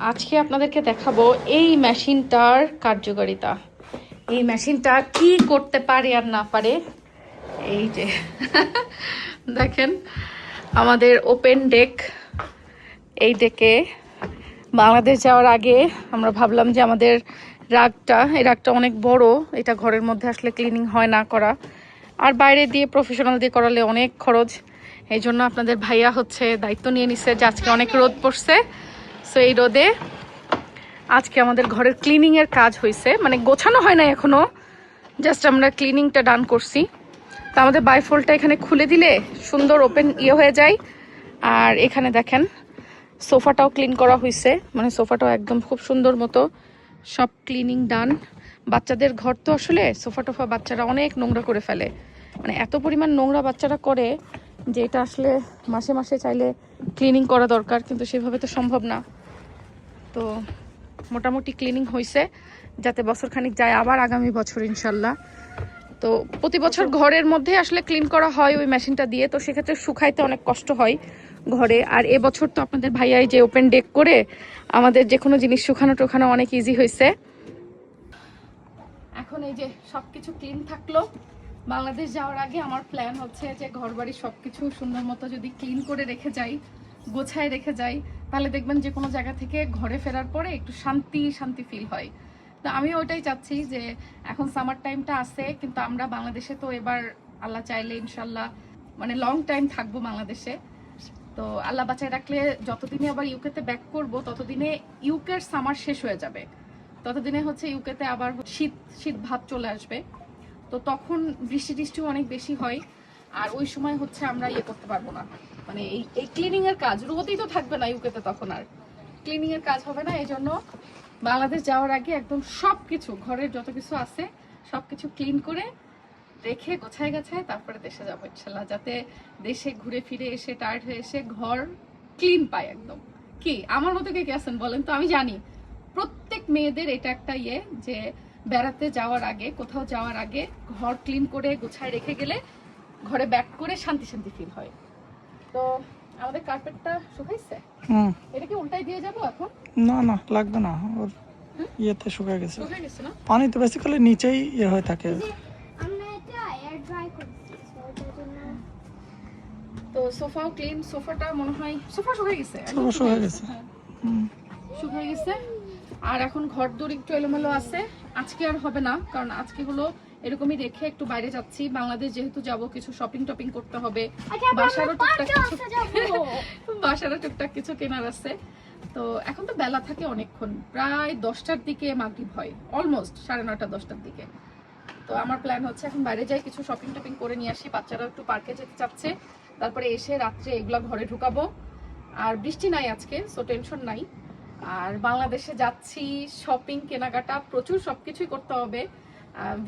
আজকে আপনাদেরকে দেখাবো এই মেশিনটার কার্যকারিতা। এই মেশিনটা কি করতে পারে আর না পারে। এই যে দেখেন আমাদের ওপেন ডেক। এই ডেকে বাংলাদেশ যাওয়ার আগে আমরা ভাবলাম যে আমাদের এই রাগটা অনেক বড়, এটা ঘরের মধ্যে আসলে ক্লিনিং হয় না করা, আর বাইরে দিয়ে প্রফেশনাল দিয়ে করালে অনেক খরচ। এই জন্য আপনাদের ভাইয়া হচ্ছে দায়িত্ব নিয়ে নিচ্ছে যে আজকে অনেক রোদ পড়ছে, সো এই রোদে আজকে আমাদের ঘরের ক্লিনিংয়ের কাজ হয়েছে। মানে গোছানো হয় না এখনো, জাস্ট আমরা ক্লিনিংটা ডান করছি। তো আমাদের বাইফোল্ডটা এখানে খুলে দিলে সুন্দর ওপেন হয়ে যায়। আর এখানে দেখেন সোফাটাও ক্লিন করা হয়েছে, মানে সোফাটাও একদম খুব সুন্দর মতো সব ক্লিনিং ডান। বাচ্চাদের ঘর তো আসলে সোফা টোফা বাচ্চারা অনেক নোংরা করে ফেলে, মানে এত পরিমাণ নোংরা বাচ্চারা করে যে এটা আসলে মাসে মাসে চাইলে ক্লিনিং করা দরকার, কিন্তু সেভাবে তো সম্ভব না। তো মোটামুটি ক্লিনিং হয়েছে, যাতে বছর খানিক যায় আবার আগামী বছর ইনশাল্লাহ। তো প্রতি বছর ঘরের মধ্যে আসলে ক্লিন করা হয় ওই মেশিনটা দিয়ে, তো সেক্ষেত্রে শুকাইতে অনেক কষ্ট হয় ঘরে। আর এবছর তো আপনাদের ভাইয়াই যে ওপেন ডেক করে আমাদের যে কোনো জিনিস শুকানো টোকানো অনেক ইজি হয়েছে। এখন এই যে সবকিছু ক্লিন থাকলো, বাংলাদেশ যাওয়ার আগে আমার প্ল্যান হচ্ছে যে ঘর বাড়ি সবকিছু সুন্দর মতো যদি ক্লিন করে রেখে যাই, গোছায় রেখে যাই, তাহলে দেখবেন যে কোনো জায়গা থেকে ঘরে ফেরার পরে একটু শান্তি শান্তি ফিল হয়। তো আমি ওইটাই চাচ্ছি যে এখন সামার টাইমটা আছে, কিন্তু আমরা বাংলাদেশে তো এবার আল্লাহ চাইলে ইনশাল্লাহ মানে লং টাইম থাকবো বাংলাদেশে। তো আল্লাহ বাঁচায় রাখলে যতদিনে আবার ইউকেতে ব্যাক করব ততদিনে ইউকের সামার শেষ হয়ে যাবে, ততদিনে হচ্ছে ইউকেতে আবার শীত শীত ভাব চলে আসবে। তো তখন বৃষ্টি টিষ্টিও অনেক বেশি হয়, আর ওই সময় হচ্ছে আমরা করতে পারবো না, মানে এই ক্লিনিং এর কাজ রোদই তো থাকবে না ইউকেতে, তখন আর ক্লিনিং এর কাজ হবে না। এই জন্য বাংলাদেশ যাওয়ার আগে একদম সবকিছু ঘরের যত কিছু আছে সবকিছু ক্লিন করে রেখে গোছায় গাছায় তারপরে দেশে যাবো ইনশাল্লাহ, যাতে দেশে ঘুরে ফিরে এসে টায়ার্ড হয়ে এসে ঘর ক্লিন পায় একদম। কি আমার মতো কে আছেন বলেন তো? আমি জানি প্রত্যেক মেয়েদের এটা একটা যে বেড়াতে যাওয়ার আগে কোথাও যাওয়ার আগে ঘর ক্লিন করে গোছায় রেখে গেলে ঘরে ব্যাক করে শান্তি শান্তি ফিল হয়। তো আমাদের কার্পেটটা শুকাইছে, এটা কি উল্টাই দিয়ে যাবো এখন? না না লাগবে না, ওর ইয়েতে শুকায় গেছে। শুকাই গেছে না? পানি তো বেসিক্যালি নিচেই হয়ে থাকে। তো সোফাও ক্লিন, সোফাটা মনে হয় সোফা শুকাই গেছে, সোফা শুকায় গেছে, শুকাই গেছে। আর এখন ঘর দূর একটু এলোমেলো আছে, আজকে আর হবে না, কারণ আজকে হলো এরকমই রেখে একটু বাইরে যাচ্ছি। বাংলাদেশ যেহেতু যাব কিছু শপিং টপিং করতে হবে, বাসারও টুকটাক কিছু কেনার আছে। তো এখন তো বেলা থাকে অনেকক্ষণ, প্রায় 10টার দিকে মাগরিব হয়, অলমোস্ট 9:30 10টার দিকে। তো আমার প্ল্যান হচ্ছে এখন বাইরে যাই, কিছু শপিং টপিং করে নিয়ে আসি, বাচ্চারাও একটু পার্কে যেতে চাচ্ছে, তারপরে এসে রাত্রে এগুলা ঘরে ঢুকাবো। আর বৃষ্টি নাই আজকে, সো টেনশন নাই। আর বাংলাদেশে যাচ্ছি, শপিং কেনাকাটা প্রচুর, সবকিছুই করতে হবে।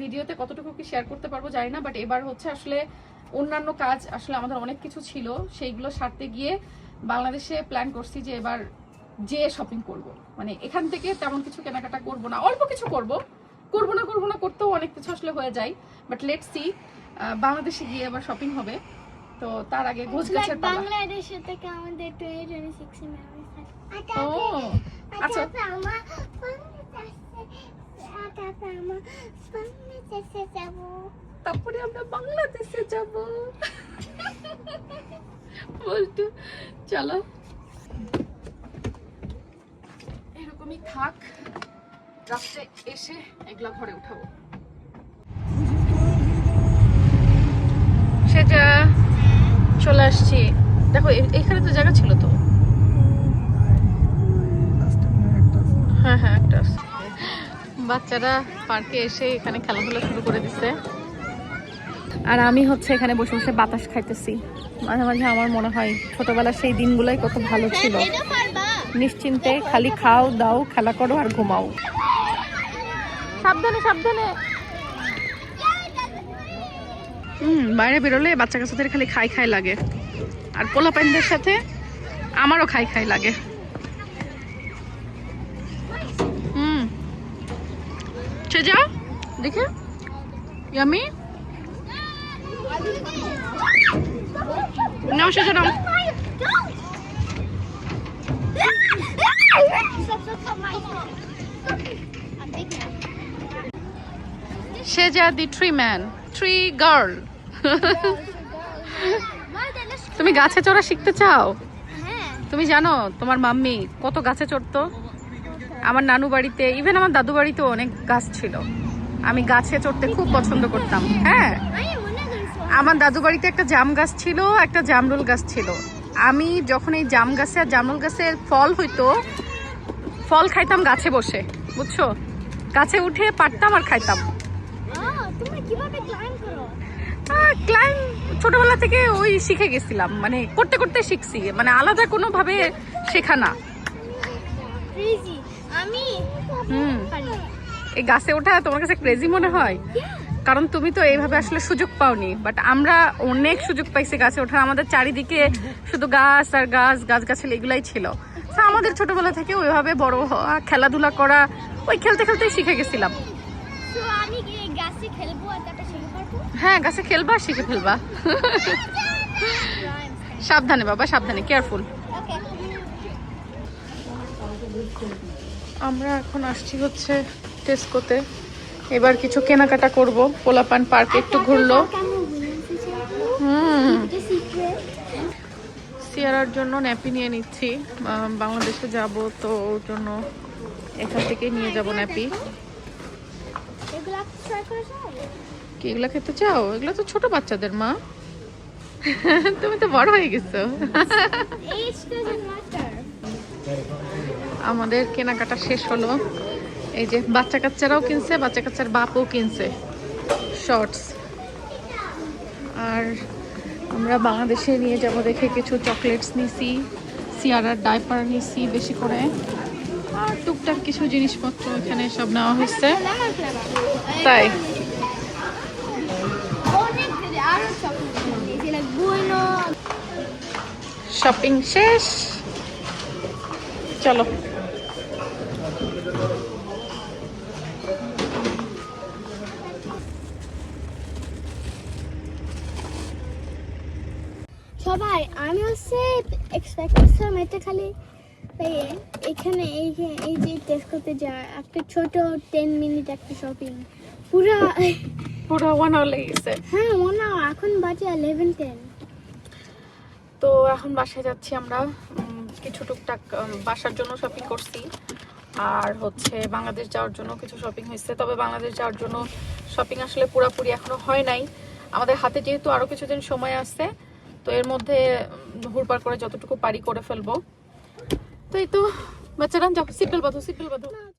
ভিডিওতে কতটুকু কি শেয়ার করতে পারবো জানি না, বাট এবার হচ্ছে আসলে অন্যান্য কাজ আসলে আমাদের অনেক কিছু ছিল, সেইগুলো সারতে গিয়ে বাংলাদেশে প্ল্যান করছি যে এবার যে শপিং করব, মানে এখান থেকে তেমন কিছু কেনাকাটা করব না, অল্প কিছু করব না করতেও অনেক কিছু আসলে হয়ে যায়, বাট লেটস সি বাংলাদেশে গিয়ে আবার শপিং হবে। তো তার আগে গোছগাছের পালা। বাংলাদেশে থেকে আমাদের 2026 এ মেমোরি থাকে। ও আচ্ছা, তারপরে আমরা বাংলাদেশে যাব বলতো। চলো এরকমই থাক, রাত্রে এসে এগুলা ঘরে উঠাবো। সেটা চলে আসছি, দেখো এখানে তো জায়গা ছিল তো। হ্যাঁ হ্যাঁ একটা বাচ্চারা পার্কে এসে এখানে খেলাধুলা শুরু করে দিচ্ছে, আর আমি হচ্ছে এখানে বসে বসে বাতাস খাইতেছি। মাঝে মাঝে আমার মনে হয় ছোটবেলার সেই দিনগুলোই কত ভালো ছিল, নিশ্চিন্তে খালি খাও দাও খেলা করো আর ঘুমাও। সাবধানে সাবধানে। বাইরে বেরোলে বাচ্চা কাচ্চাদের খালি খাই খাই লাগে, আর পোলাপাইনদের সাথে আমারও খাই খাই লাগে। যাও দেখে ইয়ামি নাও, সেটা নাও। look at my phone. A big man. সেজা দি ট্রি ম্যান, ট্রি গার্ল। তুমি গাছে চড়া শিখতে চাও? হ্যাঁ। তুমি জানো তোমার মাম্মি কত গাছে চড়তো? আমার নানু বাড়িতে, ইভেন আমার দাদু বাড়িতেও অনেক গাছ ছিল। আমি গাছে চড়তে খুব পছন্দ করতাম। হ্যাঁ, আমি মনে করছি আমার দাদু বাড়িতে একটা জাম গাছ ছিল, একটা জামরুল গাছ ছিল। আমি যখন এই জাম গাছে আর জামরুল গাছের ফল হইতো, ফল খাইতাম গাছে বসে, বুঝছো? গাছে উঠে পারতাম আর খাইতাম। তুমি কিভাবে ক্লাইম্ব করো? ক্লাইম্ব ছোটবেলা থেকে ওই শিখে গেছিলাম, মানে করতে করতে শিখছি, মানে আলাদা কোনো ভাবে শেখা না। ক্রেজি। আমি পারি। এই গাছে ওঠা তোমার কাছে ক্রেজি মনে হয়? কারণ তুমি তো এইভাবে আসলে সুযোগ পাওনি, বাট আমরা অনেক সুযোগ পাইছি গাছে ওঠার। আমাদের চারিদিকে শুধু গাছ আর গাছ, গাছগাছালি এগুলাই ছিল। তো আমাদের ছোটবেলা থেকে ওইভাবে বড় হওয়া, খেলাধুলা করা, ওই খেলতে খেলতেই শিখে গেছিলাম। তো আমি এই গাছে খেলবো আর তারপরে শিখে পারবো? হ্যাঁ, গাছে খেলবা, শিখে ফেলবা। সাবধানে বাবা, সাবধানে, কেয়ারফুল। ওকে। আমরা এখন আসছি হচ্ছে টেস্কোতে। এবার কিছু কেনাকাটা করব। পোলাপান পার্কে একটু ঘুরলো। সিয়ারার জন্য ন্যাপি নিয়ে নিচ্ছি, বাংলাদেশে যাব তো ওর জন্য এখান থেকে নিয়ে যাব ন্যাপি। এগুলা ট্রাই করে যাও? কি এগুলা খেতে চাও? এগুলো তো ছোট বাচ্চাদের, মা। তুমি তো বড় হয়ে গেছো। Age doesn't matter. আমাদের কেনাকাটা শেষ হলো। এই যে বাচ্চা কাচ্চারাও কিনছে, বাচ্চা কাচ্চার বাপও কিনছে শর্টস। আর আমরা বাংলাদেশে নিয়ে যাব দেখে কিছু চকলেটস নিছি, সিয়ারার ডাইপার নিছি বেশি করে, আর টুকটাক কিছু জিনিসপত্র এখানে সব নেওয়া হয়েছে। তাই অনেক আরো চকলেট দিয়েছি, লাইক বুইনো। শপিং শেষ, চলো। সবাই আমি হচ্ছে এক্সপেক্ট করছিলাম এটা খালি এখানে এই যে টেস্ট করতে যায় একটা ছোট 10 মিনিট একটা শপিং পুরা পুরো 1 hour লেগেছে। হ্যাঁ মনে হয় এখন বাজে 11:10। তো এখন বাসায় যাচ্ছি আমরা। কিছু টুকটাক বাসার জন্য শপিং করছি, আর হচ্ছে বাংলাদেশ যাওয়ার জন্য কিছু শপিং হয়েছে। তবে বাংলাদেশ যাওয়ার জন্য শপিং আসলে পুরোপুরি এখনো হয় নাই আমাদের হাতে, যেহেতু আরো কিছুদিন সময় আছে। তো এর মধ্যে হুড়পাড় করে যতটুকু পারি করে ফেলবো। তো এই তো বাচ্চারা যাও, সিটবেল্ট বাঁধো, সিটবেল্ট বাঁধো।